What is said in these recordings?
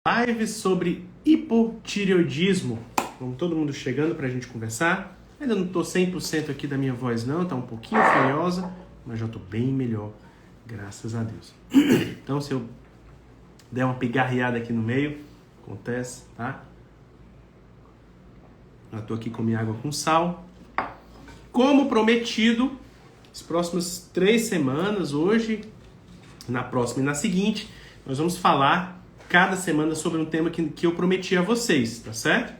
Live sobre hipotireoidismo. Vamos todo mundo chegando para a gente conversar. Ainda não estou 100% aqui da minha voz não, está um pouquinho fanhosa, mas já estou bem melhor, graças a Deus. Então se eu der uma pigarreada aqui no meio, acontece, tá? Já estou aqui com minha água com sal. Como prometido, as próximas 3 semanas, hoje, na próxima e na seguinte, nós vamos falar cada semana sobre um tema que eu prometi a vocês, tá certo?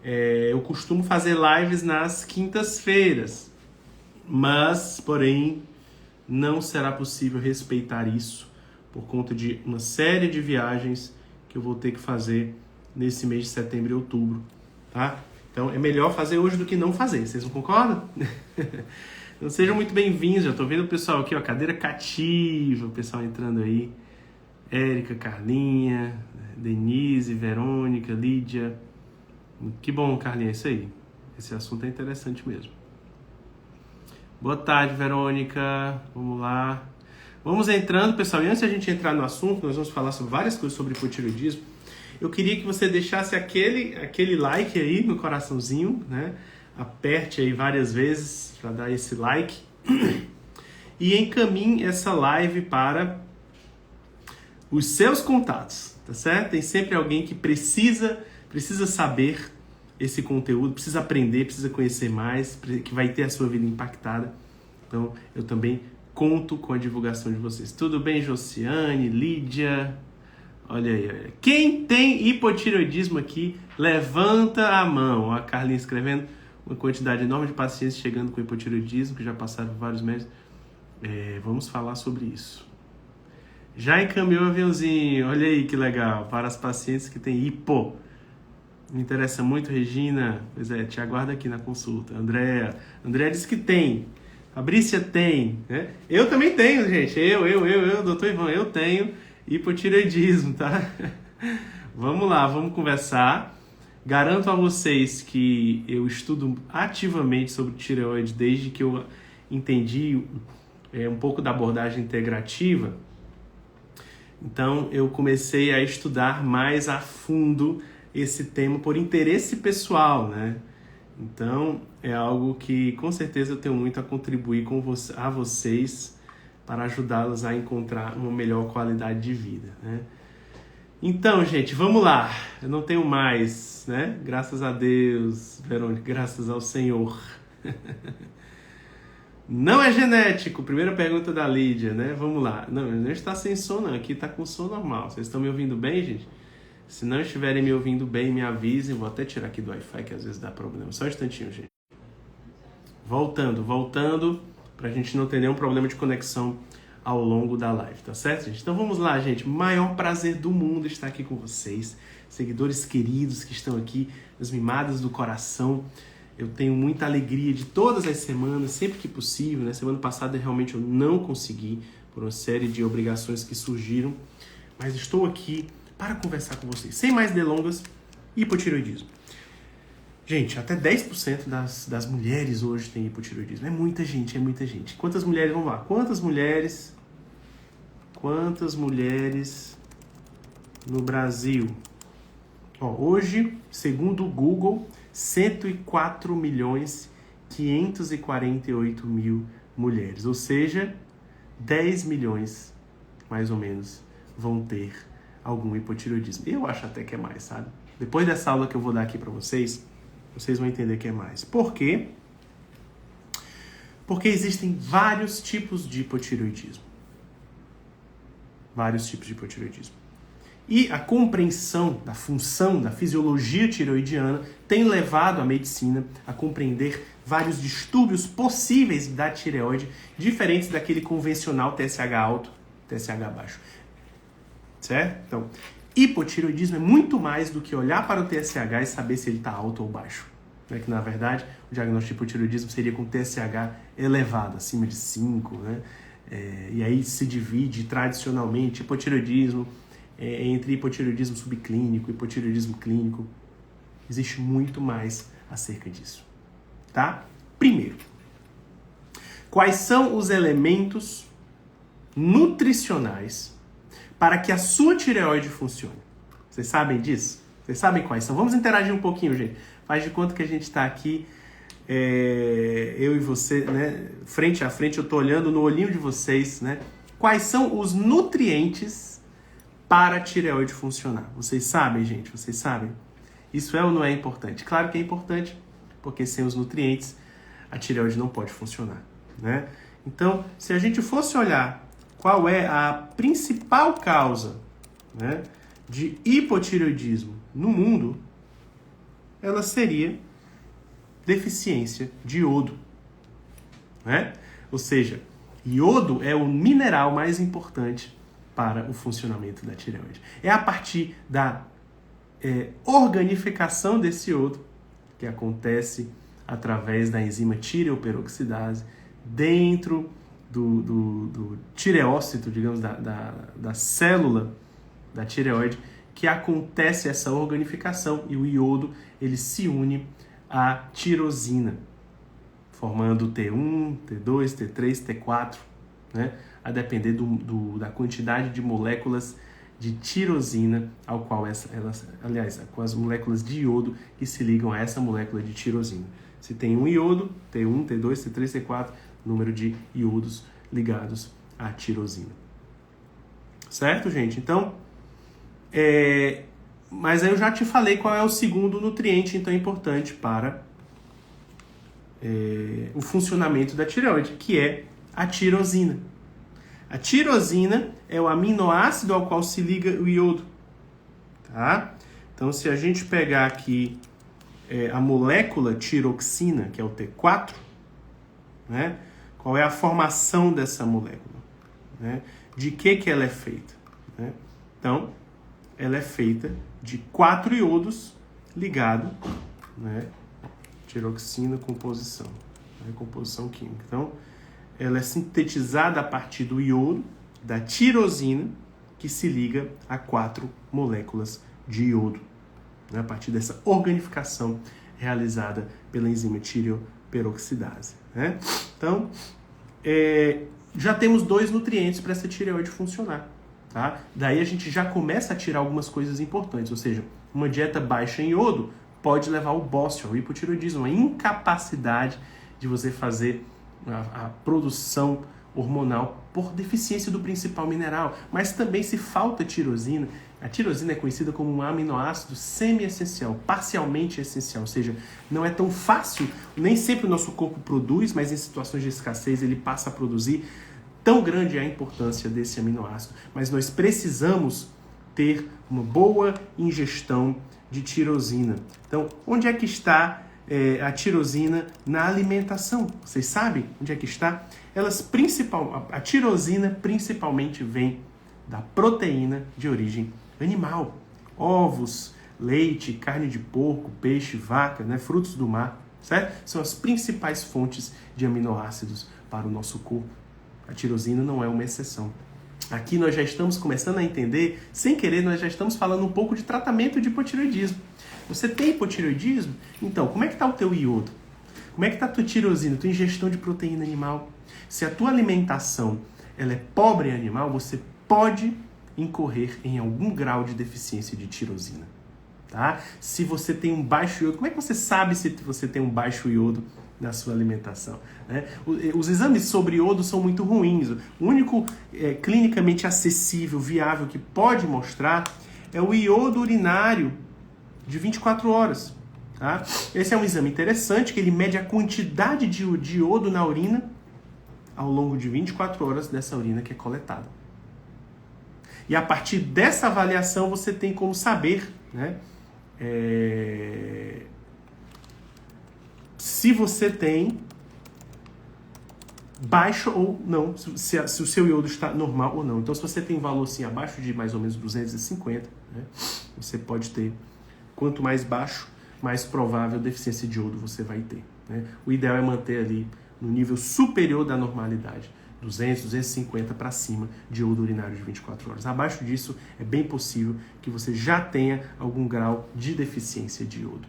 Eu costumo fazer lives nas quintas-feiras, mas, porém, não será possível respeitar isso por conta de uma série de viagens que eu vou ter que fazer nesse mês de setembro e outubro, tá? Então, é melhor fazer hoje do que não fazer, vocês não concordam? Então, sejam muito bem-vindos, já tô vendo o pessoal aqui, ó, cadeira cativa, o pessoal entrando aí. Érica, Carlinha, Denise, Verônica, Lídia. Que bom, Carlinha, é isso aí. Esse assunto é interessante mesmo. Boa tarde, Verônica. Vamos lá. Vamos entrando, pessoal. E antes de a gente entrar no assunto, nós vamos falar sobre várias coisas sobre hipotireoidismo. Eu queria que você deixasse aquele like aí no coraçãozinho, né? Aperte aí várias vezes para dar esse like. E encaminhe essa live para os seus contatos, tá certo? Tem sempre alguém que precisa saber esse conteúdo, precisa aprender, precisa conhecer mais, que vai ter a sua vida impactada. Então, eu também conto com a divulgação de vocês. Tudo bem, Josiane, Lídia? Olha aí, olha. Quem tem hipotireoidismo aqui, levanta a mão. Ó, a Carlinha escrevendo uma quantidade enorme de pacientes chegando com hipotireoidismo, que já passaram por vários meses. Vamos falar sobre isso. Já encaminhou o aviãozinho, olha aí que legal, para as pacientes que têm hipo. Me interessa muito, Regina. Pois é, te aguardo aqui na consulta. Andréa disse que tem. Fabrícia tem, né? Eu também tenho, gente. Doutor Ivan, eu tenho hipotireoidismo, tá? Vamos lá, vamos conversar. Garanto a vocês que eu estudo ativamente sobre tireoide desde que eu entendi um pouco da abordagem integrativa. Então, eu comecei a estudar mais a fundo esse tema por interesse pessoal, né? Então, é algo que, com certeza, eu tenho muito a contribuir a vocês para ajudá-los a encontrar uma melhor qualidade de vida, né? Então, gente, vamos lá. Eu não tenho mais, né? Graças a Deus, Verônica, graças ao Senhor. Não é genético, primeira pergunta da Lídia, né? Vamos lá. Não está sem som, não. Aqui está com som normal. Vocês estão me ouvindo bem, gente? Se não estiverem me ouvindo bem, me avisem. Vou até tirar aqui do Wi-Fi, que às vezes dá problema. Só um instantinho, gente. Voltando, para a gente não ter nenhum problema de conexão ao longo da live, tá certo, gente? Então vamos lá, gente. Maior prazer do mundo estar aqui com vocês. Seguidores queridos que estão aqui, as mimadas do coração. Eu tenho muita alegria de todas as semanas, sempre que possível, né? Semana passada realmente eu não consegui, por uma série de obrigações que surgiram, mas estou aqui para conversar com vocês. Sem mais delongas, hipotireoidismo. Gente, até 10% das mulheres hoje têm hipotireoidismo. É muita gente. Quantas mulheres, vamos lá, quantas mulheres no Brasil? Ó, hoje, segundo o Google, 104.548.000 mulheres, ou seja, 10 milhões, mais ou menos, vão ter algum hipotireoidismo. Eu acho até que é mais, sabe? Depois dessa aula que eu vou dar aqui para vocês vão entender que é mais. Por quê? Porque existem vários tipos de hipotireoidismo. E a compreensão da função da fisiologia tireoidiana tem levado a medicina a compreender vários distúrbios possíveis da tireoide, diferentes daquele convencional TSH alto, TSH baixo. Certo? Então, hipotireoidismo é muito mais do que olhar para o TSH e saber se ele está alto ou baixo. Né? Que, na verdade, o diagnóstico de hipotireoidismo seria com TSH elevado, acima de 5. Né? E aí se divide tradicionalmente hipotireoidismo entre hipotireoidismo subclínico e hipotireoidismo clínico. Existe muito mais acerca disso, tá? Primeiro, quais são os elementos nutricionais para que a sua tireoide funcione? Vocês sabem disso? Vocês sabem quais são? Vamos interagir um pouquinho, gente. Faz de conta que a gente está aqui, eu e você, né? Frente a frente, eu estou olhando no olhinho de vocês, né? Quais são os nutrientes para a tireoide funcionar? Vocês sabem, gente? Vocês sabem? Isso é ou não é importante? Claro que é importante, porque sem os nutrientes a tireoide não pode funcionar, né? Então, se a gente fosse olhar qual é a principal causa, né, de hipotireoidismo no mundo, ela seria deficiência de iodo, né? Ou seja, iodo é o mineral mais importante para o funcionamento da tireoide. É a partir da organificação desse iodo, que acontece através da enzima tireoperoxidase, dentro do tireócito, digamos, da célula da tireoide, que acontece essa organificação e o iodo ele se une à tirosina, formando T1, T2, T3, T4, né? A depender da quantidade de moléculas de tirosina ao qual com as moléculas de iodo que se ligam a essa molécula de tirosina. Se tem um iodo, T1, T2, T3, T4, número de iodos ligados à tirosina. Certo, gente? Então, mas aí eu já te falei qual é o segundo nutriente, então, importante para o funcionamento da tireoide, que é a tirosina. A tirosina é o aminoácido ao qual se liga o iodo. Tá? Então, se a gente pegar aqui a molécula tiroxina, que é o T4, né? Qual é a formação dessa molécula? Né? De que ela é feita? Né? Então, ela é feita de 4 iodos ligados, né? Tiroxina, composição, né? Composição química. Então, ela é sintetizada a partir do iodo, da tirosina, que se liga a 4 moléculas de iodo, né? A partir dessa organificação realizada pela enzima tireoperoxidase, né? Então, já temos 2 nutrientes para essa tireoide funcionar, tá? Daí a gente já começa a tirar algumas coisas importantes, ou seja, uma dieta baixa em iodo pode levar ao bócio, ao hipotireoidismo, a incapacidade de você fazer a produção hormonal por deficiência do principal mineral. Mas também se falta tirosina, a tirosina é conhecida como um aminoácido semi-essencial, parcialmente essencial, ou seja, não é tão fácil, nem sempre o nosso corpo produz, mas em situações de escassez ele passa a produzir. Tão grande é a importância desse aminoácido, mas nós precisamos ter uma boa ingestão de tirosina. Então, onde é que está a tirosina na alimentação? Vocês sabem onde é que está? A tirosina principalmente vem da proteína de origem animal. Ovos, leite, carne de porco, peixe, vaca, né, frutos do mar, certo? São as principais fontes de aminoácidos para o nosso corpo. A tirosina não é uma exceção. Aqui nós já estamos começando a entender, sem querer, nós já estamos falando um pouco de tratamento de hipotireoidismo. Você tem hipotireoidismo? Então, como é que está o teu iodo? Como é que está a tua tirosina, tua ingestão de proteína animal? Se a tua alimentação ela é pobre em animal, você pode incorrer em algum grau de deficiência de tirosina. Tá? Se você tem um baixo iodo, como é que você sabe se você tem um baixo iodo na sua alimentação? Né? Os exames sobre iodo são muito ruins. O único clinicamente acessível, viável, que pode mostrar é o iodo urinário de 24 horas. Tá? Esse é um exame interessante, que ele mede a quantidade de iodo na urina ao longo de 24 horas dessa urina que é coletada. E a partir dessa avaliação você tem como saber, né, se você tem baixo ou não, se o seu iodo está normal ou não. Então, se você tem valor assim, abaixo de mais ou menos 250, né, você pode ter, quanto mais baixo, mais provável deficiência de iodo você vai ter. Né? O ideal é manter ali no nível superior da normalidade, 200, 250 para cima de iodo urinário de 24 horas. Abaixo disso, é bem possível que você já tenha algum grau de deficiência de iodo.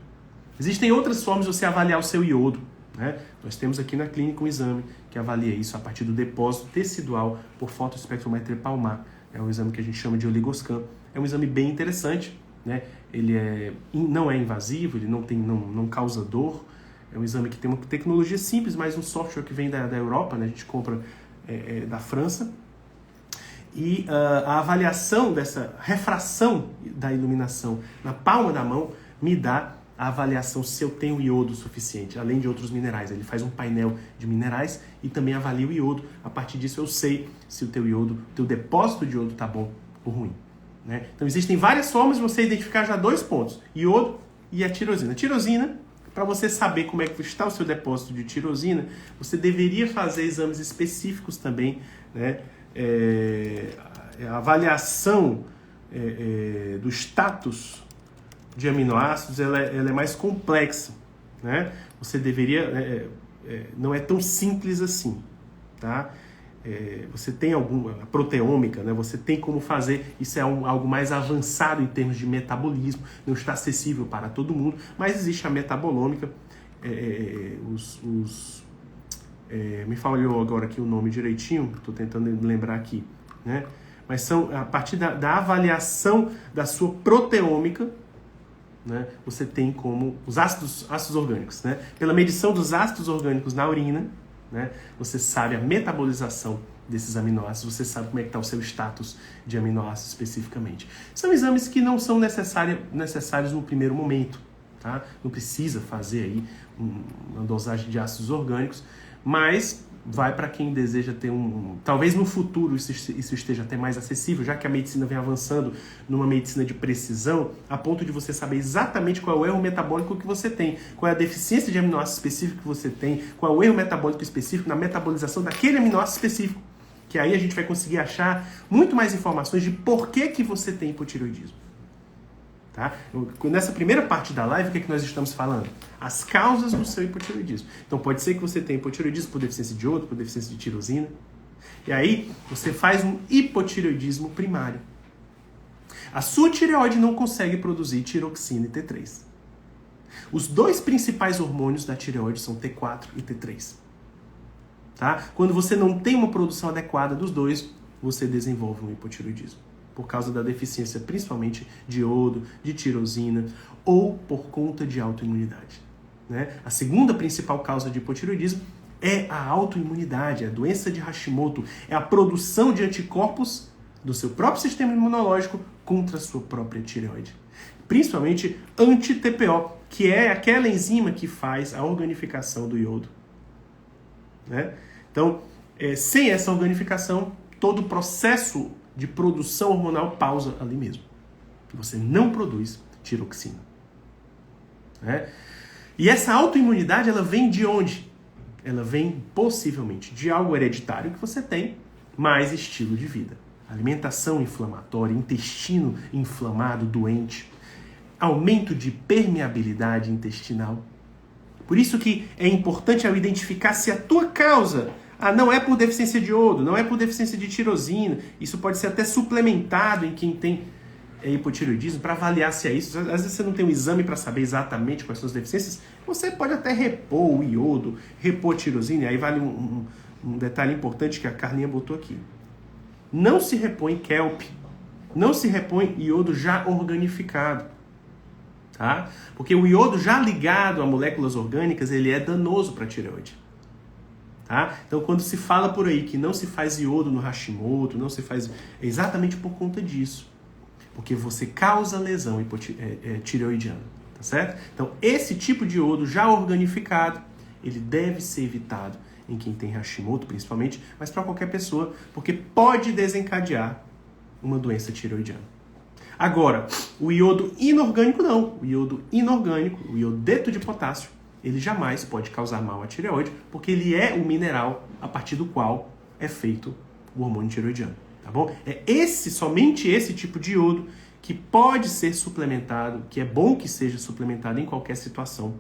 Existem outras formas de você avaliar o seu iodo. Né? Nós temos aqui na clínica um exame que avalia isso a partir do depósito tecidual por fotoespectrometria palmar. É um exame que a gente chama de oligoscan. É um exame bem interessante, né? Ele não é invasivo, ele não causa dor. É um exame que tem uma tecnologia simples, mas um software que vem da Europa, né? A gente compra da França. E a avaliação dessa refração da iluminação na palma da mão me dá a avaliação se eu tenho iodo suficiente, além de outros minerais. Ele faz um painel de minerais e também avalia o iodo. A partir disso eu sei se o teu depósito de iodo está bom ou ruim, né? Então existem várias formas de você identificar já 2 pontos: iodo e a tirosina. Tirosina, para você saber como é que está o seu depósito de tirosina, você deveria fazer exames específicos também, né? A avaliação do status de aminoácidos ela é mais complexa, né? Você deveria... não é tão simples assim, tá? Você tem alguma proteômica, né? Você tem como fazer, isso é algo mais avançado em termos de metabolismo, não está acessível para todo mundo, mas existe a metabolômica, me falhou agora aqui o nome direitinho, estou tentando lembrar aqui, né? Mas são a partir da avaliação da sua proteômica, né? Você tem como os ácidos orgânicos, né? Pela medição dos ácidos orgânicos na urina, né? Você sabe a metabolização desses aminoácidos, você sabe como é que está o seu status de aminoácidos especificamente. São exames que não são necessários no primeiro momento, tá? Não precisa fazer aí uma dosagem de ácidos orgânicos, mas vai para quem deseja ter talvez no futuro isso esteja até mais acessível, já que a medicina vem avançando numa medicina de precisão, a ponto de você saber exatamente qual é o erro metabólico que você tem, qual é a deficiência de aminoácido específico que você tem, qual é o erro metabólico específico na metabolização daquele aminoácido específico. Que aí a gente vai conseguir achar muito mais informações de por que você tem hipotireoidismo. Tá? Nessa primeira parte da live, o que é que nós estamos falando? As causas do seu hipotireoidismo. Então pode ser que você tenha hipotireoidismo por deficiência de iodo, por deficiência de tirosina. E aí você faz um hipotireoidismo primário. A sua tireoide não consegue produzir tiroxina e T3. Os 2 principais hormônios da tireoide são T4 e T3. Tá? Quando você não tem uma produção adequada dos 2, você desenvolve um hipotireoidismo. Por causa da deficiência principalmente de iodo, de tirosina, ou por conta de autoimunidade, né? A segunda principal causa de hipotireoidismo é a autoimunidade, é a doença de Hashimoto, é a produção de anticorpos do seu próprio sistema imunológico contra a sua própria tireoide. Principalmente anti-TPO, que é aquela enzima que faz a organificação do iodo, né? Então, sem essa organificação, todo o processo de produção hormonal pausa ali mesmo. Você não produz tiroxina, né? E essa autoimunidade, ela vem de onde? Ela vem possivelmente de algo hereditário que você tem, mais estilo de vida. Alimentação inflamatória, intestino inflamado, doente, aumento de permeabilidade intestinal. Por isso que é importante eu identificar se a tua causa não é por deficiência de iodo, não é por deficiência de tirosina. Isso pode ser até suplementado em quem tem hipotireoidismo para avaliar se é isso. Às vezes você não tem um exame para saber exatamente quais são as deficiências. Você pode até repor o iodo, repor a tirosina. E aí vale um detalhe importante que a Carlinha botou aqui. Não se repõe kelp, não se repõe iodo já organificado. Tá? Porque o iodo já ligado a moléculas orgânicas, ele é danoso para a tireoide. Tá? Então, quando se fala por aí que não se faz iodo no Hashimoto, não se faz... É exatamente por conta disso. Porque você causa lesão tireoidiana. Tá certo? Então, esse tipo de iodo já organificado, ele deve ser evitado em quem tem Hashimoto, principalmente, mas para qualquer pessoa, porque pode desencadear uma doença tireoidiana. Agora, o iodo inorgânico não. O iodo inorgânico, o iodeto de potássio, ele jamais pode causar mal à tireoide, porque ele é o mineral a partir do qual é feito o hormônio tireoidiano, tá bom? Somente esse tipo de iodo que pode ser suplementado, que é bom que seja suplementado em qualquer situação,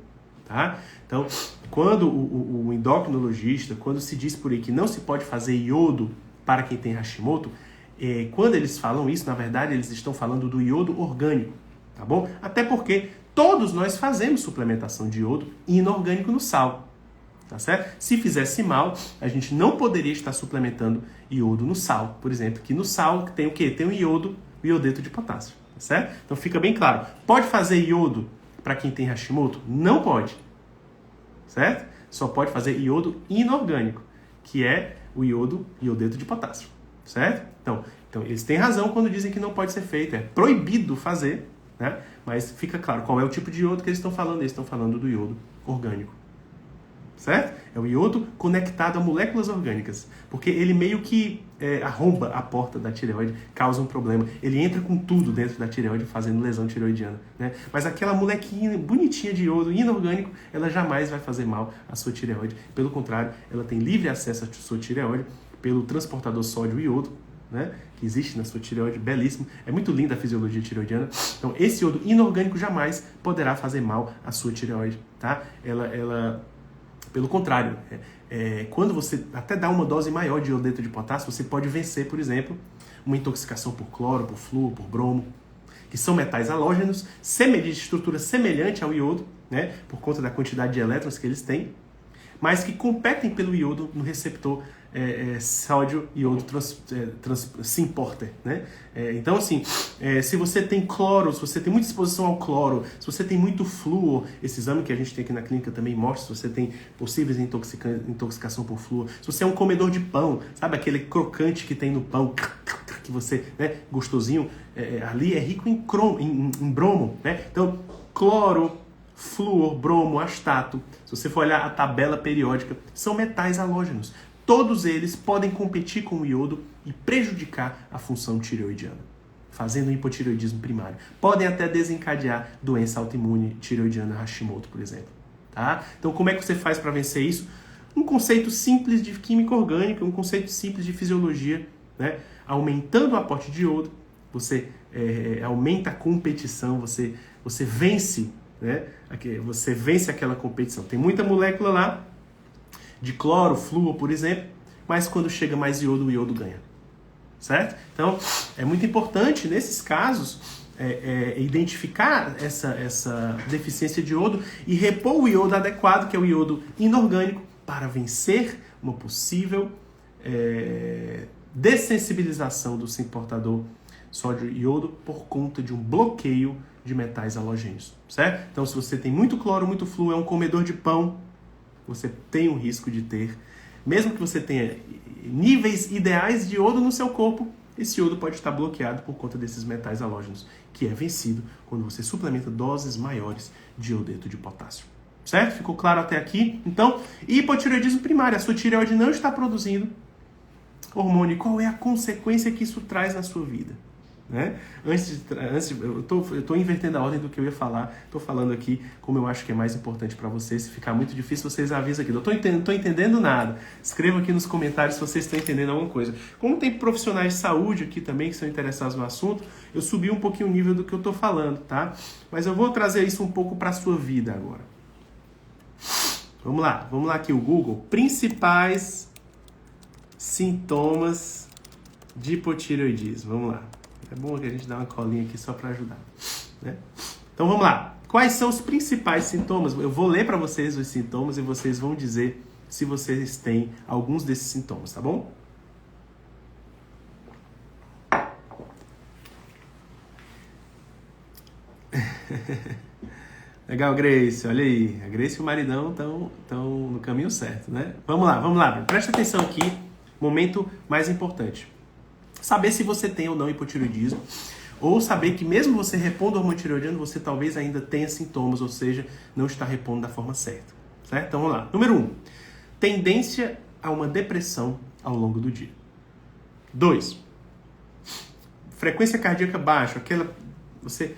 tá? Então, quando o endocrinologista, quando se diz por aí que não se pode fazer iodo para quem tem Hashimoto, quando eles falam isso, na verdade, eles estão falando do iodo orgânico, tá bom? Até porque todos nós fazemos suplementação de iodo inorgânico no sal, tá certo? Se fizesse mal, a gente não poderia estar suplementando iodo no sal, por exemplo, que no sal tem o quê? Tem o iodo, o iodeto de potássio, tá certo? Então fica bem claro. Pode fazer iodo para quem tem Hashimoto? Não pode, certo? Só pode fazer iodo inorgânico, que é o iodeto de potássio, certo? Então eles têm razão quando dizem que não pode ser feito, é proibido fazer, né? Mas fica claro qual é o tipo de iodo que eles estão falando. Eles estão falando do iodo orgânico, certo? É o iodo conectado a moléculas orgânicas, porque ele meio que arromba a porta da tireoide, causa um problema. Ele entra com tudo dentro da tireoide, fazendo lesão tireoidiana, né? Mas aquela molequinha bonitinha de iodo inorgânico, ela jamais vai fazer mal à sua tireoide. Pelo contrário, ela tem livre acesso à sua tireoide pelo transportador sódio e iodo, né, que existe na sua tireoide, belíssimo. É muito linda a fisiologia tireoidiana. Então, esse iodo inorgânico jamais poderá fazer mal à sua tireoide, tá? Ela pelo contrário, quando você até dá uma dose maior de iodeto de potássio, você pode vencer, por exemplo, uma intoxicação por cloro, por flúor, por bromo, que são metais halógenos, de estrutura semelhante ao iodo, né, por conta da quantidade de elétrons que eles têm, mas que competem pelo iodo no receptor sódio iodo transporter, né? Então, assim, se você tem cloro, se você tem muita exposição ao cloro, se você tem muito flúor, esse exame que a gente tem aqui na clínica também mostra se você tem possíveis intoxicação por flúor, se você é um comedor de pão, sabe aquele crocante que tem no pão, que você, né, gostosinho, ali é rico em bromo, né? Então, cloro, flúor, bromo, astato, se você for olhar a tabela periódica, são metais halógenos. Todos eles podem competir com o iodo e prejudicar a função tireoidiana, fazendo hipotireoidismo primário. Podem até desencadear doença autoimune tireoidiana Hashimoto, por exemplo. Tá? Então, como é que você faz para vencer isso? Um conceito simples de química orgânica, um conceito simples de fisiologia, né? Aumentando o aporte de iodo, você aumenta a competição, você vence, né? Você vence aquela competição. Tem muita molécula lá, de cloro, flúor, por exemplo, mas quando chega mais iodo, o iodo ganha, certo? Então, é muito importante, nesses casos, identificar essa deficiência de iodo e repor o iodo adequado, que é o iodo inorgânico, para vencer uma possível dessensibilização do portador sódio e iodo por conta de um bloqueio de metais halogênios, certo? Então, se você tem muito cloro, muito flúor, é um comedor de pão, você tem o risco de ter, mesmo que você tenha níveis ideais de iodo no seu corpo, esse iodo pode estar bloqueado por conta desses metais halógenos, que é vencido quando você suplementa doses maiores de iodeto de potássio. Certo? Ficou claro até aqui? Então, hipotireoidismo primário, a sua tireoide não está produzindo hormônio. Qual é a consequência que isso traz na sua vida? Né? Eu estou invertendo a ordem do que eu ia falar. Estou falando aqui como eu acho que é mais importante para vocês. Se ficar muito difícil, vocês avisam aqui. Não estou entendendo nada. Escreva aqui nos comentários se vocês estão entendendo alguma coisa. Como tem profissionais de saúde aqui também que são interessados no assunto, eu subi um pouquinho o nível do que eu estou falando, tá? Mas eu vou trazer isso um pouco para a sua vida agora. Vamos lá aqui o Google. Principais sintomas de hipotireoidismo. Vamos lá. É bom que a gente dá uma colinha aqui só para ajudar, né? Então vamos lá. Quais são os principais sintomas? Eu vou ler para vocês os sintomas e vocês vão dizer se vocês têm alguns desses sintomas, tá bom? Legal, Grace. Olha aí. A Grace e o maridão estão no caminho certo, né? Vamos lá. Presta atenção aqui. Momento mais importante. Saber se você tem ou não hipotireoidismo, ou saber que mesmo você repondo hormônio tireoidiano, você talvez ainda tenha sintomas, ou seja, não está repondo da forma certa. Certo? Então vamos lá. Número 1. Tendência a uma depressão ao longo do dia. 2. Frequência cardíaca baixa. Você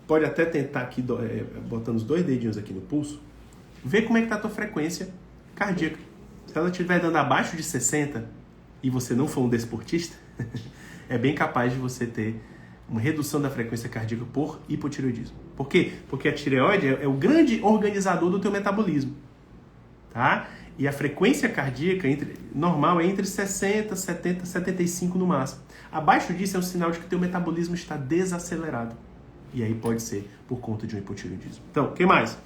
pode até tentar aqui, botando os 2 dedinhos aqui no pulso, ver como é que está a tua frequência cardíaca. Se ela estiver dando abaixo de 60 e você não for um desportista, é bem capaz de você ter uma redução da frequência cardíaca por hipotireoidismo. Por quê? Porque a tireoide é o grande organizador do teu metabolismo, tá? E a frequência cardíaca normal é entre 60, 70, 75 no máximo. Abaixo disso é um sinal de que o teu metabolismo está desacelerado. E aí pode ser por conta de um hipotireoidismo. Então, o que mais?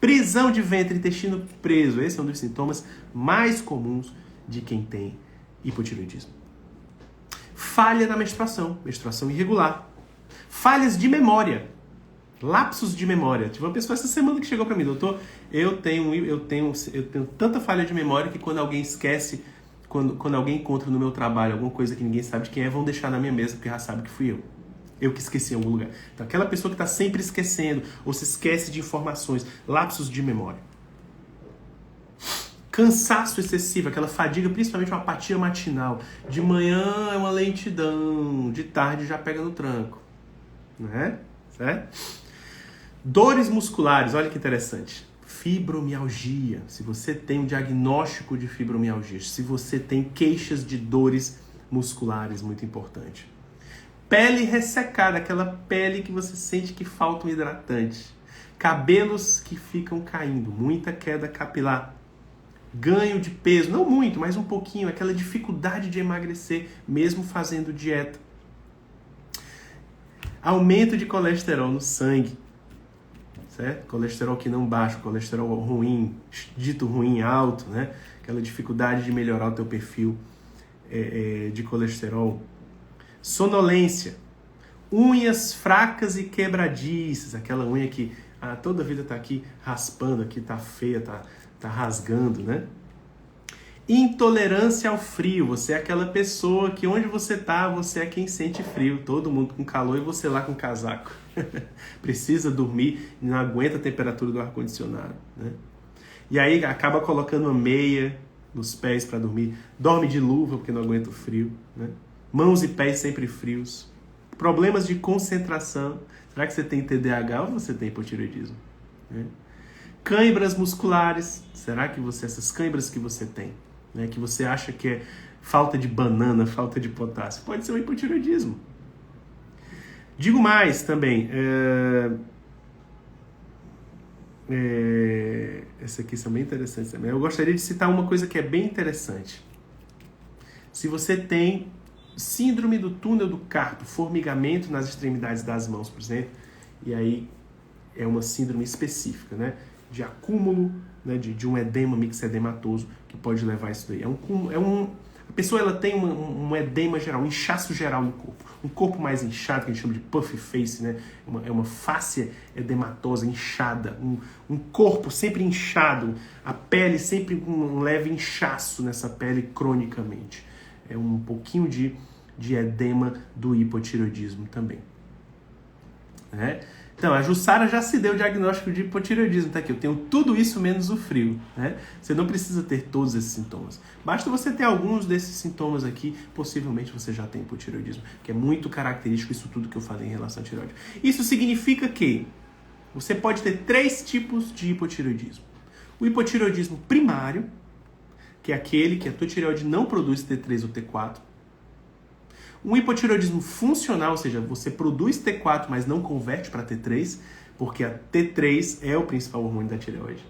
Prisão de ventre, intestino preso. Esse é um dos sintomas mais comuns de quem tem hipotireoidismo. Falha na menstruação irregular. Falhas de memória. Lapsos de memória. Tive uma pessoa essa semana que chegou para mim, doutor, eu tenho tanta falha de memória que quando alguém esquece, quando alguém encontra no meu trabalho alguma coisa que ninguém sabe de quem é, vão deixar na minha mesa porque já sabe que fui eu. Eu que esqueci em algum lugar. Então, aquela pessoa que está sempre esquecendo ou se esquece de informações, lapsos de memória. Cansaço excessivo, aquela fadiga, principalmente uma apatia matinal. De manhã é uma lentidão, de tarde já pega no tranco. Né? Certo? Dores musculares, olha que interessante. Fibromialgia. Se você tem um diagnóstico de fibromialgia, se você tem queixas de dores musculares, muito importante. Pele ressecada, aquela pele que você sente que falta um hidratante. Cabelos que ficam caindo, muita queda capilar. Ganho de peso, não muito, mas um pouquinho, aquela dificuldade de emagrecer, mesmo fazendo dieta. Aumento de colesterol no sangue, certo? Colesterol que não baixa, colesterol ruim, dito ruim, alto, né? Aquela dificuldade de melhorar o teu perfil de colesterol. Sonolência, unhas fracas e quebradiças, aquela unha que toda a vida tá aqui raspando, aqui tá feia, tá rasgando, né? Intolerância ao frio, você é aquela pessoa que onde você tá, você é quem sente frio, todo mundo com calor e você lá com casaco. Precisa dormir e não aguenta a temperatura do ar-condicionado, né? E aí acaba colocando uma meia nos pés para dormir, dorme de luva porque não aguenta o frio, né? Mãos e pés sempre frios. Problemas de concentração. Será que você tem TDAH ou você tem hipotireoidismo? Né? Cãibras musculares. Será que essas cãibras que você tem, né, que você acha que é falta de banana, falta de potássio, pode ser um hipotireoidismo. Digo mais também. Essas aqui são bem interessantes também. Eu gostaria de citar uma coisa que é bem interessante. Se você tem síndrome do túnel do carpo, formigamento nas extremidades das mãos, por exemplo, e aí é uma síndrome específica, né, de acúmulo, né, de um edema mixedematoso que pode levar a isso daí. A pessoa ela tem um edema geral, um inchaço geral no corpo. Um corpo mais inchado, que a gente chama de puffy face, né? É uma face edematosa, inchada. Um corpo sempre inchado. A pele sempre com um leve inchaço nessa pele cronicamente. É um pouquinho de edema do hipotireoidismo também. Né? Então, a Jussara já se deu o diagnóstico de hipotireoidismo. Tá aqui, eu tenho tudo isso menos o frio. Né? Você não precisa ter todos esses sintomas. Basta você ter alguns desses sintomas aqui, possivelmente você já tem hipotireoidismo, que é muito característico isso tudo que eu falei em relação à tireoide. Isso significa que você pode ter 3 tipos de hipotireoidismo. O hipotireoidismo primário, que é aquele que a tua tireoide não produz T3 ou T4. Um hipotireoidismo funcional, ou seja, você produz T4, mas não converte para T3, porque a T3 é o principal hormônio da tireoide.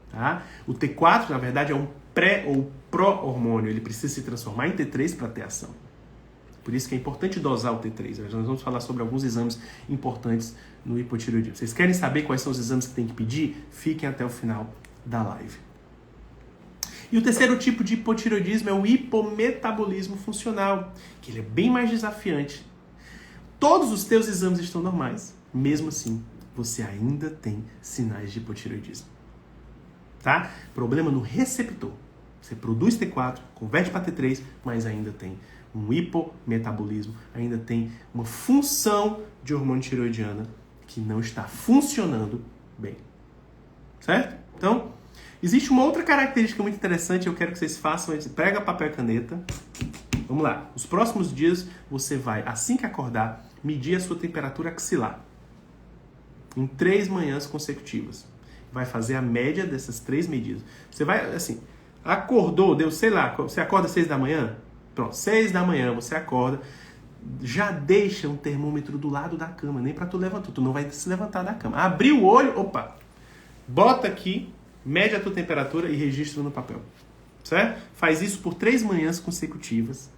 Tá? O T4, na verdade, é um pré ou pró-hormônio, ele precisa se transformar em T3 para ter ação. Por isso que é importante dosar o T3. Nós vamos falar sobre alguns exames importantes no hipotireoidismo. Vocês querem saber quais são os exames que tem que pedir? Fiquem até o final da live. E o terceiro tipo de hipotireoidismo é o hipometabolismo funcional, que ele é bem mais desafiante. Todos os teus exames estão normais, mesmo assim, você ainda tem sinais de hipotireoidismo. Tá? Problema no receptor. Você produz T4, converte para T3, mas ainda tem um hipometabolismo, ainda tem uma função de hormônio tireoidiana que não está funcionando bem. Certo? Então, existe uma outra característica muito interessante, eu quero que vocês façam, pega papel e caneta. Vamos lá. Os próximos dias você vai, assim que acordar, medir a sua temperatura axilar. Em 3 manhãs consecutivas. Vai fazer a média dessas 3 medidas. Você vai, assim, acordou, deu, sei lá, você acorda às 6 da manhã? Pronto, 6 da manhã você acorda, já deixa um termômetro do lado da cama, nem pra tu levantar, tu não vai se levantar da cama. Abriu o olho, opa, bota aqui, mede a tua temperatura e registra no papel. Certo? Faz isso por 3 manhãs consecutivas.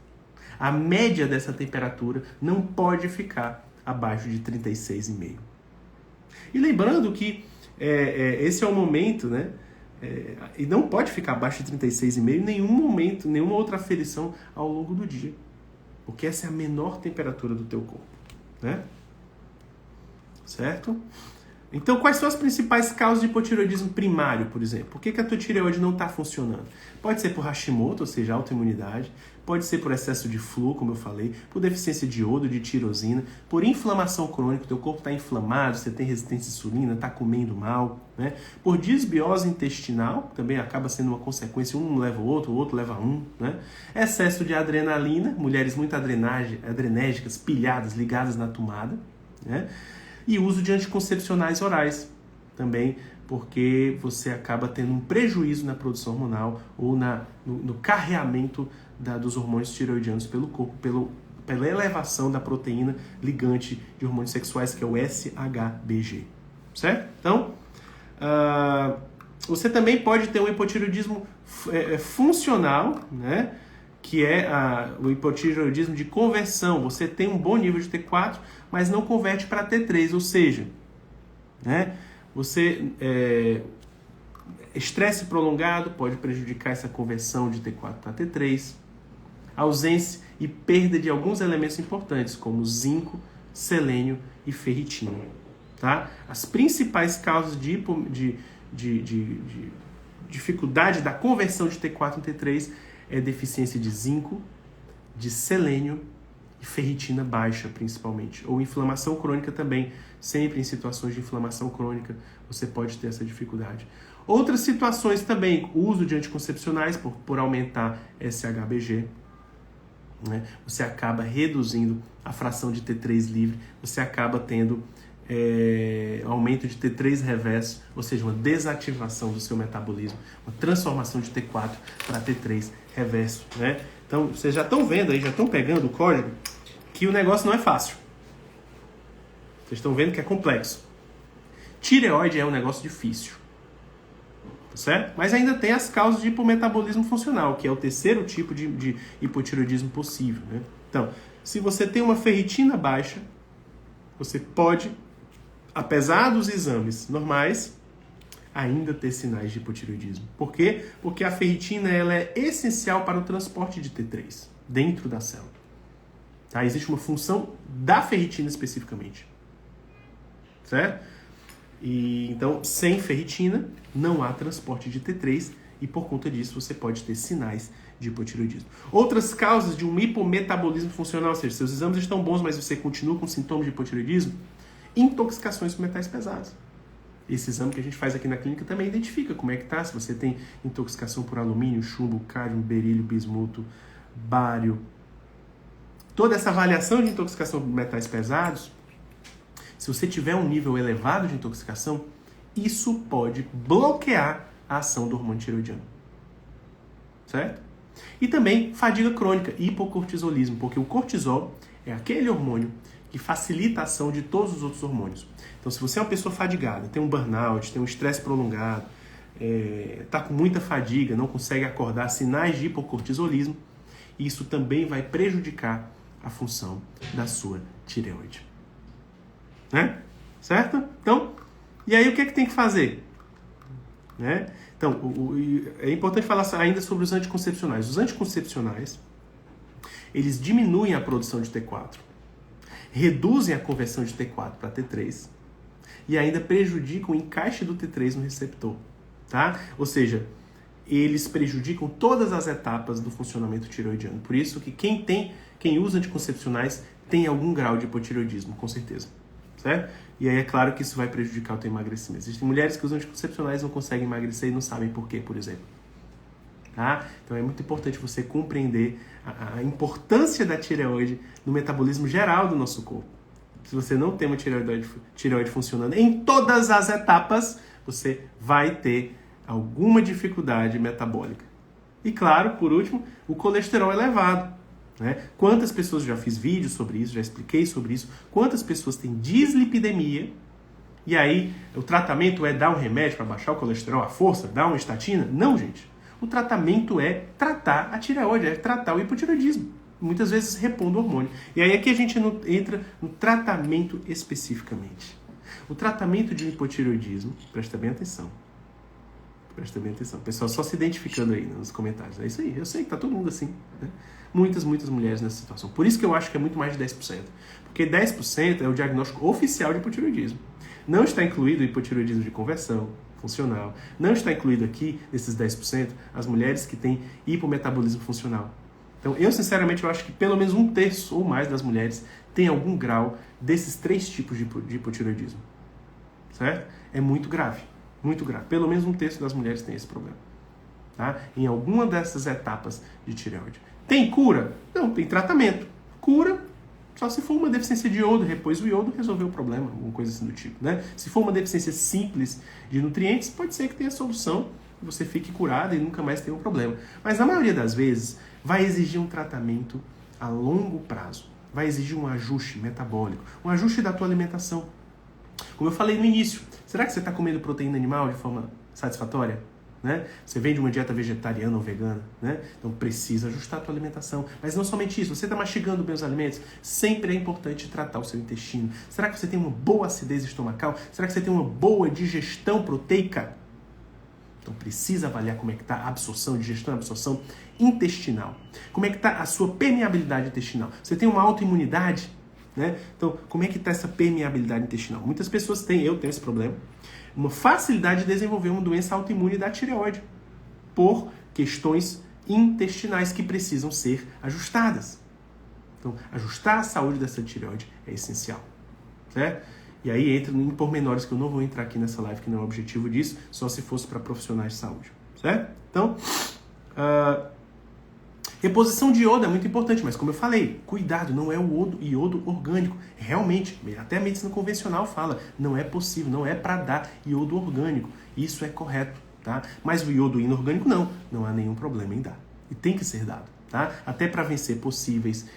A média dessa temperatura não pode ficar abaixo de 36,5. E lembrando que esse é o momento, né? E não pode ficar abaixo de 36,5 em nenhum momento, nenhuma outra aferição ao longo do dia. Porque essa é a menor temperatura do teu corpo. Né? certo? Então, quais são as principais causas de hipotireoidismo primário, por exemplo? Por que a tua tireoide não está funcionando? Pode ser por Hashimoto, ou seja, autoimunidade. Pode ser por excesso de flu, como eu falei. Por deficiência de iodo, de tirosina. Por inflamação crônica, teu corpo está inflamado, você tem resistência à insulina, está comendo mal. Né? Por disbiose intestinal, também acaba sendo uma consequência. Um leva o outro leva um. Né? Excesso de adrenalina, mulheres muito adrenérgicas, pilhadas, ligadas na tomada. Né? E uso de anticoncepcionais orais, também porque você acaba tendo um prejuízo na produção hormonal ou no carreamento dos hormônios tireoidianos pelo corpo, pela elevação da proteína ligante de hormônios sexuais, que é o SHBG. Certo? Então, você também pode ter um hipotireoidismo funcional, né? Que é o hipotireoidismo de conversão. Você tem um bom nível de T4, mas não converte para T3, ou seja, né, estresse prolongado pode prejudicar essa conversão de T4 para T3, ausência e perda de alguns elementos importantes, como zinco, selênio e ferritina. Tá? As principais causas de dificuldade da conversão de T4 em T3 é deficiência de zinco, de selênio e ferritina baixa, principalmente. Ou inflamação crônica também. Sempre em situações de inflamação crônica você pode ter essa dificuldade. Outras situações também, o uso de anticoncepcionais por aumentar SHBG. Né? Você acaba reduzindo a fração de T3 livre, você acaba tendo aumento de T3 reverso, ou seja, uma desativação do seu metabolismo, uma transformação de T4 para T3 reverso, né? Então, vocês já estão vendo aí, já estão pegando o código, que o negócio não é fácil. Vocês estão vendo que é complexo. Tireoide é um negócio difícil, tá certo? Mas ainda tem as causas de hipometabolismo funcional, que é o terceiro tipo de hipotireoidismo possível, né? Então, se você tem uma ferritina baixa, você pode, apesar dos exames normais, ainda ter sinais de hipotireoidismo. Por quê? Porque a ferritina ela é essencial para o transporte de T3 dentro da célula. Tá? Existe uma função da ferritina especificamente. Certo? E, então, sem ferritina, não há transporte de T3 e, por conta disso, você pode ter sinais de hipotireoidismo. Outras causas de um hipometabolismo funcional, ou seja, seus exames estão bons, mas você continua com sintomas de hipotireoidismo, intoxicações com metais pesados. Esse exame que a gente faz aqui na clínica também identifica como é que tá, se você tem intoxicação por alumínio, chumbo, cádmio, berílio, bismuto, bário. Toda essa avaliação de intoxicação por metais pesados, se você tiver um nível elevado de intoxicação, isso pode bloquear a ação do hormônio tireoidiano. Certo? E também fadiga crônica, hipocortisolismo, porque o cortisol é aquele hormônio que facilita a ação de todos os outros hormônios. Então, se você é uma pessoa fadigada, tem um burnout, tem um estresse prolongado, está com muita fadiga, não consegue acordar, sinais de hipocortisolismo, isso também vai prejudicar a função da sua tireoide. Né? Certo? Então, e aí o que é que tem que fazer? Né? Então, é importante falar ainda sobre os anticoncepcionais. Os anticoncepcionais, eles diminuem a produção de T4, reduzem a conversão de T4 para T3 e ainda prejudicam o encaixe do T3 no receptor. Tá? Ou seja, eles prejudicam todas as etapas do funcionamento tireoidiano. Por isso que quem usa anticoncepcionais tem algum grau de hipotireoidismo, com certeza. Certo? E aí é claro que isso vai prejudicar o teu emagrecimento. Existem mulheres que usam anticoncepcionais e não conseguem emagrecer e não sabem por quê, por exemplo. Tá? Então é muito importante você compreender a importância da tireoide no metabolismo geral do nosso corpo. Se você não tem uma tireoide funcionando em todas as etapas, você vai ter alguma dificuldade metabólica. E claro, por último, o colesterol elevado. Né? Quantas pessoas, já fiz vídeos sobre isso, já expliquei sobre isso, quantas pessoas têm dislipidemia e aí o tratamento é dar um remédio para baixar o colesterol à força, dar uma estatina? Não, gente. O tratamento é tratar a tireoide, é tratar o hipotireoidismo. Muitas vezes repondo o hormônio. E aí aqui a gente entra no tratamento especificamente. O tratamento de hipotireoidismo, presta bem atenção, Presta bem atenção. O pessoal só se identificando aí nos comentários. É isso aí. Eu sei que tá todo mundo assim, né? Muitas mulheres nessa situação. Por isso que eu acho que é muito mais de 10%. Porque 10% é o diagnóstico oficial de hipotireoidismo. Não está incluído o hipotireoidismo de conversão funcional. Não está incluído aqui, nesses 10%, as mulheres que têm hipometabolismo funcional. Então, eu sinceramente eu acho que pelo menos 1/3 ou mais das mulheres tem algum grau desses 3 tipos de hipotireoidismo. Certo? É muito grave. Muito grave. Pelo menos 1/3 das mulheres tem esse problema. Tá? Em alguma dessas etapas de tireoide. Tem cura? Não, tem tratamento. Cura, só se for uma deficiência de iodo, repôs o iodo, resolveu o problema, alguma coisa assim do tipo, né? Se for uma deficiência simples de nutrientes, pode ser que tenha solução, você fique curado e nunca mais tenha um problema. Mas na maioria das vezes, vai exigir um tratamento a longo prazo. Vai exigir um ajuste metabólico, um ajuste da tua alimentação. Como eu falei no início, será que você está comendo proteína animal de forma satisfatória? Né? Você vem de uma dieta vegetariana ou vegana, né? Então precisa ajustar a tua alimentação. Mas não somente isso, você está mastigando bem os alimentos, sempre é importante tratar o seu intestino. Será que você tem uma boa acidez estomacal? Será que você tem uma boa digestão proteica? Então precisa avaliar como é que está a absorção, digestão e absorção intestinal. Como é que está a sua permeabilidade intestinal? Você tem uma autoimunidade? Né? Então, como é que está essa permeabilidade intestinal? Muitas pessoas têm, eu tenho esse problema, uma facilidade de desenvolver uma doença autoimune da tireoide por questões intestinais que precisam ser ajustadas. Então, ajustar a saúde dessa tireoide é essencial, certo? E aí entra em pormenores que eu não vou entrar aqui nessa live, que não é o objetivo disso, só se fosse para profissionais de saúde, certo? Então, reposição de iodo é muito importante, mas como eu falei, cuidado, não é o iodo orgânico. Realmente, até a medicina convencional fala, não é possível, não é para dar iodo orgânico. Isso é correto, tá? Mas o iodo inorgânico não há nenhum problema em dar. E tem que ser dado, tá? Até para vencer possíveis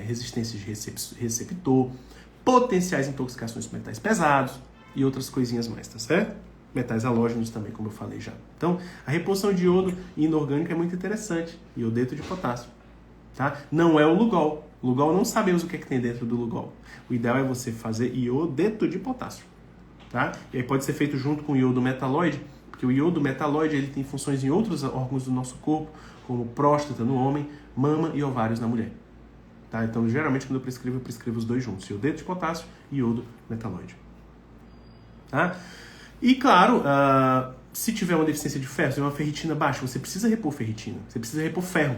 resistências de receptor, potenciais intoxicações por metais pesados e outras coisinhas mais, tá certo? Metais halógenos também, como eu falei já. Então, a reposição de iodo inorgânico é muito interessante. Iodeto de potássio. Tá? Não é o Lugol. Lugol não sabemos o que é que tem dentro do Lugol. O ideal é você fazer iodeto de potássio. Tá? E aí pode ser feito junto com o iodo metalóide, porque o iodo metalóide ele tem funções em outros órgãos do nosso corpo, como próstata no homem, mama e ovários na mulher. Tá? Então, geralmente, quando eu prescrevo os dois juntos. Iodeto de potássio e iodo metalóide. Tá? E, claro, se tiver uma deficiência de ferro, se tiver uma ferritina baixa, você precisa repor ferritina, você precisa repor ferro.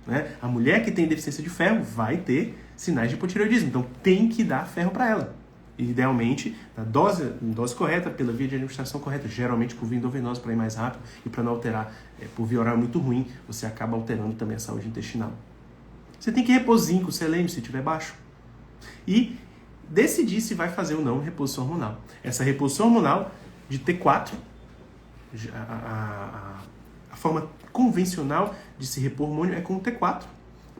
Né? A mulher que tem deficiência de ferro vai ter sinais de hipotireoidismo, então tem que dar ferro para ela. Idealmente, na dose correta, pela via de administração correta, geralmente por via endovenosa para ir mais rápido e para não alterar, por via oral muito ruim, você acaba alterando também a saúde intestinal. Você tem que repor zinco, selênio, se tiver baixo. E decidir se vai fazer ou não reposição hormonal. Essa reposição hormonal de T4, a forma convencional de se repor hormônio é com o T4,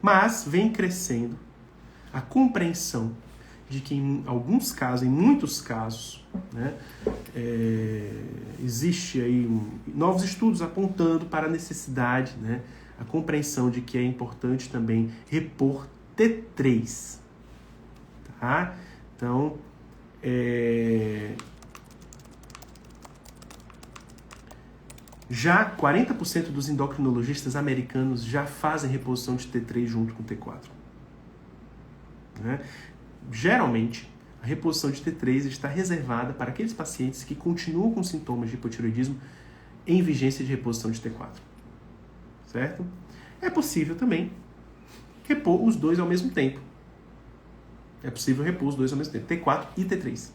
mas vem crescendo a compreensão de que em alguns casos, em muitos casos, né, existe aí novos estudos apontando para a necessidade, né, a compreensão de que é importante também repor T3, tá? Então, já 40% dos endocrinologistas americanos já fazem reposição de T3 junto com T4. Né? Geralmente, a reposição de T3 está reservada para aqueles pacientes que continuam com sintomas de hipotireoidismo em vigência de reposição de T4. Certo? É possível também repor os dois ao mesmo tempo. É possível repor os dois ao mesmo tempo, T4 e T3.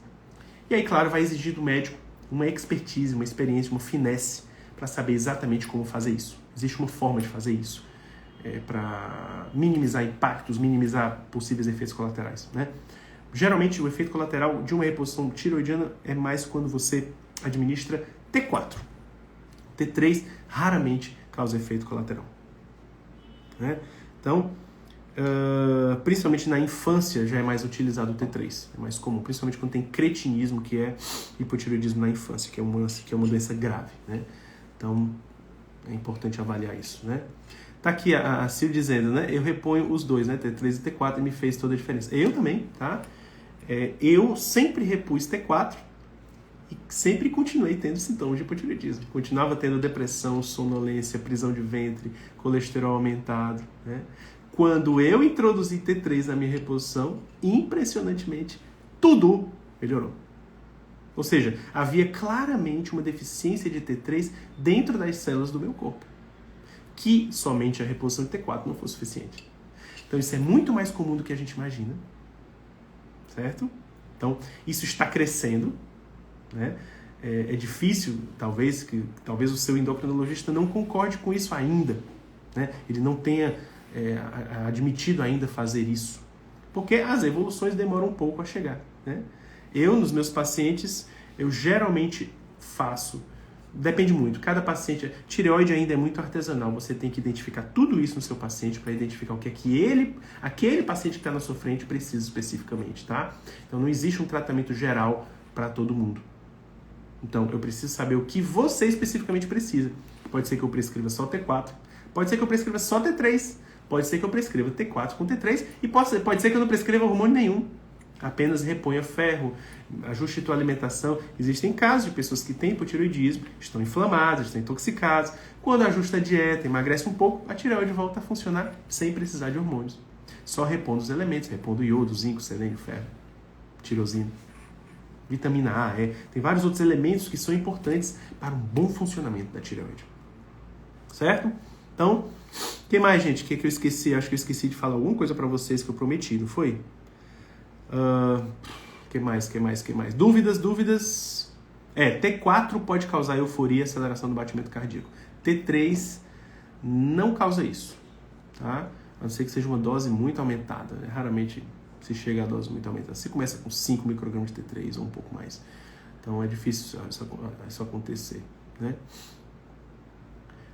E aí, claro, vai exigir do médico uma expertise, uma experiência, uma finesse para saber exatamente como fazer isso. Existe uma forma de fazer isso para minimizar impactos, minimizar possíveis efeitos colaterais. Né? Geralmente, o efeito colateral de uma reposição tireoidiana é mais quando você administra T4. T3 raramente causa efeito colateral. Né? Então, principalmente na infância já é mais utilizado o T3, é mais comum, principalmente quando tem cretinismo, que é hipotireoidismo na infância, que é uma doença grave, né? Então é importante avaliar isso, né? Tá aqui a Sil dizendo, né? Eu reponho os dois, né? T3 e T4 e me fez toda a diferença. Eu também, tá? Eu sempre repus T4 E sempre continuei tendo sintomas de hipotireoidismo. Continuava tendo depressão, sonolência, prisão de ventre, colesterol aumentado, né? Quando eu introduzi T3 na minha reposição, impressionantemente, tudo melhorou. Ou seja, havia claramente uma deficiência de T3 dentro das células do meu corpo, que somente a reposição de T4 não fosse suficiente. Então isso é muito mais comum do que a gente imagina, certo? Então isso está crescendo, né? É difícil, talvez o seu endocrinologista não concorde com isso ainda, né? Ele não tenha admitido ainda fazer isso, porque as evoluções demoram um pouco a chegar, né? Eu, nos meus pacientes, eu geralmente faço, depende muito, cada paciente, tireoide ainda é muito artesanal, você tem que identificar tudo isso no seu paciente para identificar o que é que aquele paciente que está na sua frente precisa especificamente, tá? Então não existe um tratamento geral para todo mundo. Então eu preciso saber o que você especificamente precisa. Pode ser que eu prescreva só T4, pode ser que eu prescreva só T3, pode ser que eu prescreva T4 com T3 e pode ser que eu não prescreva hormônio nenhum. Apenas reponha ferro, ajuste a tua alimentação. Existem casos de pessoas que têm hipotireoidismo, estão inflamadas, estão intoxicadas. Quando ajusta a dieta, emagrece um pouco, a tireoide volta a funcionar sem precisar de hormônios. Só repondo os elementos, repondo iodo, zinco, selênio, ferro, tirosina, vitamina A, E. Tem vários outros elementos que são importantes para um bom funcionamento da tireoide. Certo? Então, o que mais, gente? O que eu esqueci? Acho que eu esqueci de falar alguma coisa para vocês que eu prometi, não foi? Que mais? Dúvidas? T4 pode causar euforia e aceleração do batimento cardíaco. T3 não causa isso, tá? A não ser que seja uma dose muito aumentada, né? Raramente se chega a dose muito aumentada. Você começa com 5 microgramas de T3 ou um pouco mais. Então é difícil isso acontecer, né?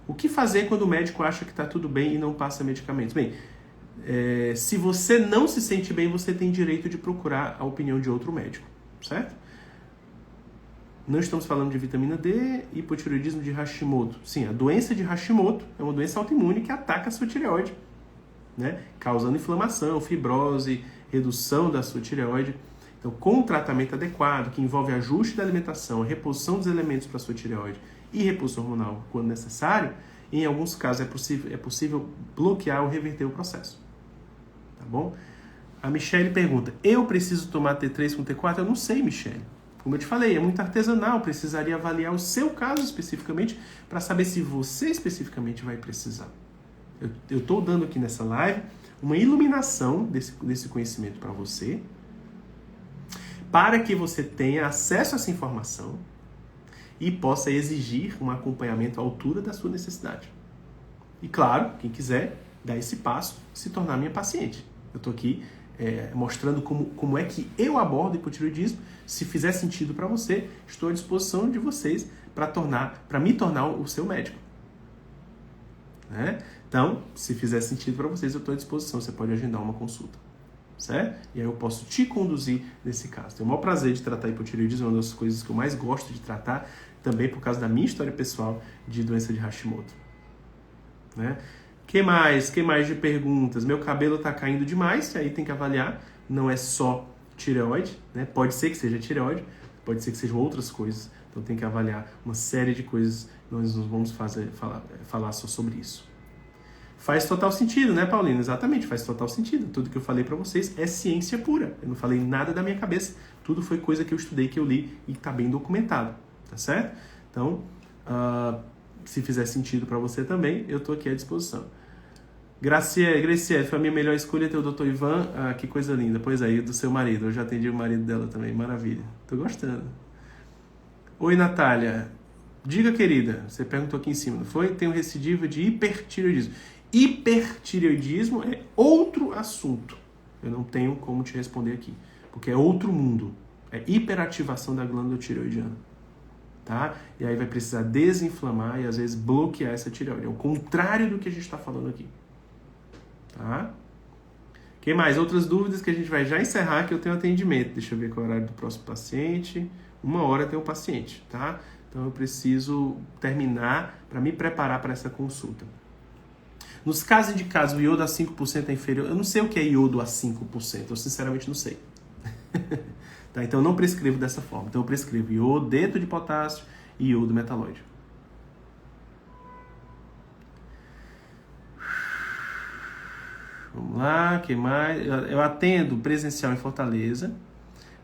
O que fazer quando o médico acha que está tudo bem e não passa medicamentos? Bem, se você não se sente bem, você tem direito de procurar a opinião de outro médico, certo? Não estamos falando de vitamina D, hipotireoidismo de Hashimoto. Sim, a doença de Hashimoto é uma doença autoimune que ataca a sua tireoide, né? Causando inflamação, fibrose, redução da sua tireoide. Então, com o tratamento adequado, que envolve ajuste da alimentação, reposição dos elementos para a sua tireoide e reposição hormonal quando necessário, em alguns casos é possível bloquear ou reverter o processo. Tá bom? A Michelle pergunta, eu preciso tomar T3 com T4? Eu não sei, Michelle. Como eu te falei, é muito artesanal, precisaria avaliar o seu caso especificamente para saber se você especificamente vai precisar. Eu estou dando aqui nessa live uma iluminação desse conhecimento para você, para que você tenha acesso a essa informação e possa exigir um acompanhamento à altura da sua necessidade. E claro, quem quiser dar esse passo, se tornar minha paciente. Eu estou aqui mostrando como é que eu abordo o hipotireoidismo. Se fizer sentido para você, estou à disposição de vocês para me tornar o seu médico. Né? Então, se fizer sentido para vocês, eu estou à disposição. Você pode agendar uma consulta. Certo? E aí eu posso te conduzir nesse caso. Tenho o maior prazer de tratar hipotireoidismo, é uma das coisas que eu mais gosto de tratar, também por causa da minha história pessoal de doença de Hashimoto. Né? Que mais de perguntas? Meu cabelo está caindo demais, aí tem que avaliar. Não é só tireoide, né? Pode ser que seja tireoide, pode ser que sejam outras coisas. Então tem que avaliar uma série de coisas. Nós vamos falar só sobre isso. Faz total sentido, né, Paulina? Exatamente, faz total sentido. Tudo que eu falei para vocês é ciência pura. Eu não falei nada da minha cabeça. Tudo foi coisa que eu estudei, que eu li e que está bem documentado. Tá certo? Então, se fizer sentido para você também, eu estou aqui à disposição. Graciele, foi a minha melhor escolha ter o Dr. Ivan. Que coisa linda. Pois aí, do seu marido. Eu já atendi o marido dela também. Maravilha. Tô gostando. Oi, Natália. Diga, querida. Você perguntou aqui em cima, não foi? Tem um recidivo de hipertireoidismo. Hipertireoidismo é outro assunto. Eu não tenho como te responder aqui, porque é outro mundo. É hiperativação da glândula tireoidiana. Tá? E aí vai precisar desinflamar e às vezes bloquear essa tireoide. É o contrário do que a gente está falando aqui. Tá? Que mais? Outras dúvidas que a gente vai já encerrar, que eu tenho atendimento. Deixa eu ver qual é o horário do próximo paciente. 1h tem um paciente, tá? Então eu preciso terminar para me preparar para essa consulta. Nos casos indicados, o iodo a 5% é inferior. Eu não sei o que é iodo a 5%, eu sinceramente não sei. Tá? Então eu não prescrevo dessa forma. Então eu prescrevo iodeto de potássio e iodo metalóide. Vamos lá, que mais? Eu atendo presencial em Fortaleza,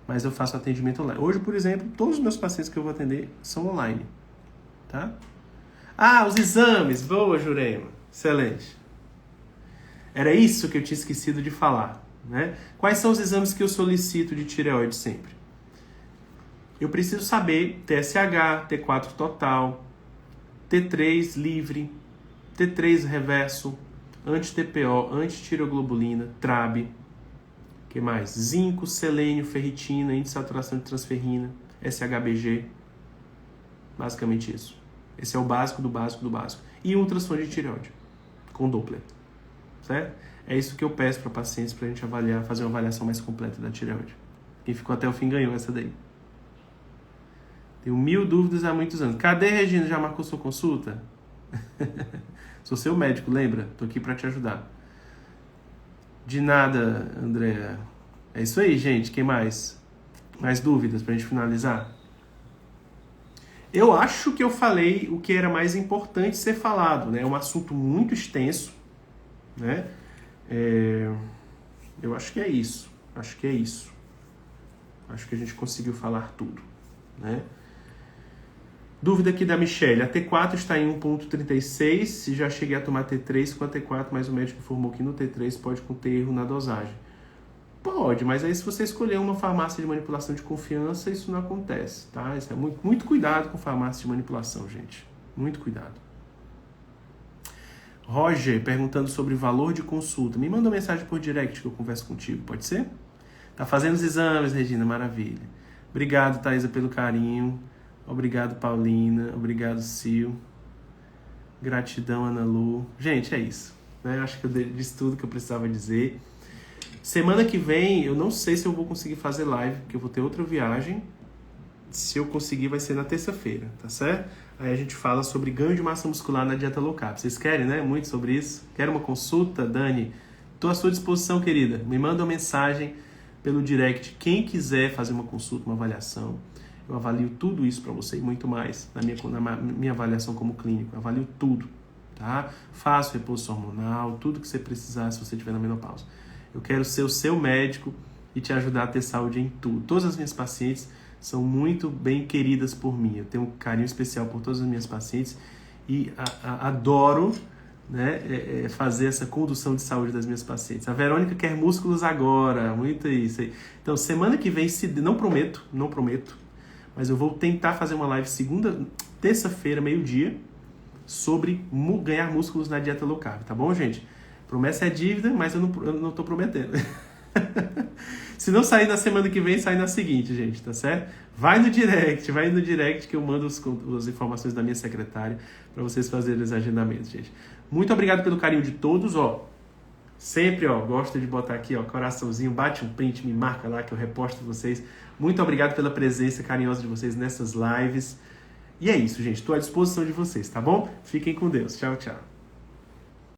mas eu faço atendimento online. Hoje, por exemplo, todos os meus pacientes que eu vou atender são online. Tá? Ah, os exames! Boa, Jurema! Excelente. Era isso que eu tinha esquecido de falar. Né? Quais são os exames que eu solicito de tireoide sempre? Eu preciso saber TSH, T4 total, T3 livre, T3 reverso, anti-TPO, anti-tireoglobulina, TRAB, que mais? Zinco, selênio, ferritina, índice de saturação de transferrina, SHBG, basicamente isso. Esse é o básico do básico do básico. E ultrassom de tireoide, com Doppler, certo? É isso que eu peço para pacientes para a gente avaliar, fazer uma avaliação mais completa da tireoide. Quem ficou até o fim ganhou essa daí. Tenho 1000 dúvidas há muitos anos. Cadê, Regina? Já marcou sua consulta? Sou seu médico, lembra? Tô aqui para te ajudar. De nada, Andréa. É isso aí, gente. Quem mais? Mais dúvidas pra gente finalizar? Eu acho que eu falei o que era mais importante ser falado, né? É um assunto muito extenso, né? Eu acho que é isso. Acho que a gente conseguiu falar tudo, né? Dúvida aqui da Michelle. A T4 está em 1.36. Se já cheguei a tomar T3 com a T4, mas o médico informou que no T3 pode conter erro na dosagem. Pode, mas aí se você escolher uma farmácia de manipulação de confiança, isso não acontece, tá? Isso é muito cuidado com farmácia de manipulação, gente. Muito cuidado. Roger, perguntando sobre valor de consulta. Me manda uma mensagem por direct que eu converso contigo, pode ser? Tá fazendo os exames, Regina, maravilha. Obrigado, Thaisa, pelo carinho. Obrigado, Paulina. Obrigado, Sil. Gratidão, Ana Lu. Gente, é isso, né? Eu acho que eu disse tudo que eu precisava dizer. Semana que vem, eu não sei se eu vou conseguir fazer live, porque eu vou ter outra viagem. Se eu conseguir, vai ser na terça-feira, tá certo? Aí a gente fala sobre ganho de massa muscular na dieta low carb. Vocês querem, né? Muito sobre isso? Querem uma consulta, Dani? Estou à sua disposição, querida. Me manda uma mensagem pelo direct. Quem quiser fazer uma consulta, uma avaliação, eu avalio tudo isso para você e muito mais na minha avaliação como clínico. Eu avalio tudo, tá? Faço reposição hormonal, tudo que você precisar se você estiver na menopausa. Eu quero ser o seu médico e te ajudar a ter saúde em tudo. Todas as minhas pacientes são muito bem queridas por mim. Eu tenho um carinho especial por todas as minhas pacientes e adoro, né, fazer essa condução de saúde das minhas pacientes. A Verônica quer músculos agora, muito isso aí. Então, semana que vem, não prometo, mas eu vou tentar fazer uma live terça-feira, meio-dia, sobre ganhar músculos na dieta low carb, tá bom, gente? Promessa é dívida, mas eu não tô prometendo. Se não sair na semana que vem, sai na seguinte, gente, tá certo? Vai no direct que eu mando as informações da minha secretária para vocês fazerem os agendamentos, gente. Muito obrigado pelo carinho de todos, ó. Sempre, ó, gosto de botar aqui, ó, coraçãozinho, bate um print, me marca lá que eu reposto vocês. Muito obrigado pela presença carinhosa de vocês nessas lives. E é isso, gente. Estou à disposição de vocês, tá bom? Fiquem com Deus. Tchau, tchau.